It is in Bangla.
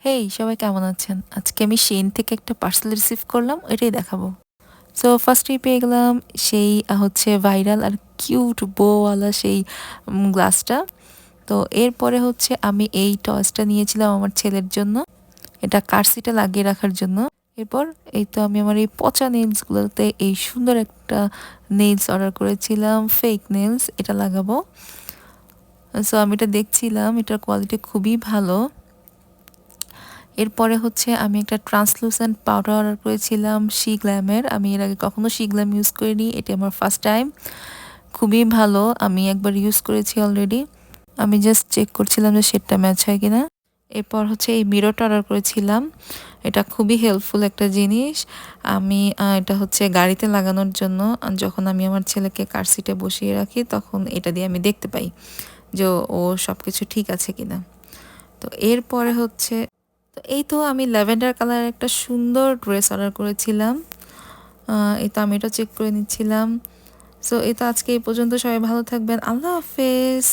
হেই সবাই কেমন আছেন? আজকে আমি Shein থেকে একটা পার্সেল রিসিভ করলাম, এটাই দেখাবো। সো ফার্স্টেই পেয়ে গেলাম সেই হচ্ছে ভাইরাল আর কিউট বউওয়ালা সেই গ্লাসটা। তো এরপরে হচ্ছে আমি এই টয়েসটা নিয়েছিলাম আমার ছেলের জন্য। এটা কার সিটে লাগিয়ে রাখার জন্য। এরপর এই তো আমি আমার এই পচা নেইলসগুলোতে এই সুন্দর একটা নেইলস অর্ডার করেছিলাম, ফেক নেইলস, এটা লাগাবো। সো আমি এটা দেখছিলাম, এটার কোয়ালিটি খুবই ভালো। এরপরে হচ্ছে আমি একটা ট্রান্সলুসেন্ট পাউডার অর্ডার করেছিলাম শি গ্ল্যামের। আমি এর আগে কখনো শি গ্ল্যাম ইউজ করিনি, এটা আমার ফার্স্ট টাইম। খুবই ভালো, আমি একবার ইউজ করেছি অলরেডি। আমি জাস্ট চেক করছিলাম যে শেডটা ম্যাচ হয় কিনা। এরপর হচ্ছে এই মিররটা অর্ডার করেছিলাম, এটা খুবই হেল্পফুল একটা জিনিস। আমি এটা হচ্ছে গাড়িতে লাগানোর জন্য। যখন আমি আমার ছেলেকে কার সিটে বসিয়ে রাখি তখন এটা দিয়ে আমি দেখতে পাই যে ও সব কিছু ঠিক আছে কিনা। তো এরপরে হচ্ছে এই তো আমি ল্যাভেন্ডার কালারের একটা সুন্দর ড্রেস অর্ডার করেছিলাম। এই তো আমি এটা চেক করে নিচ্ছিলাম। সো এই তো আজকে এই পর্যন্ত, সবাই ভালো থাকবেন, আল্লাহ হাফেজ।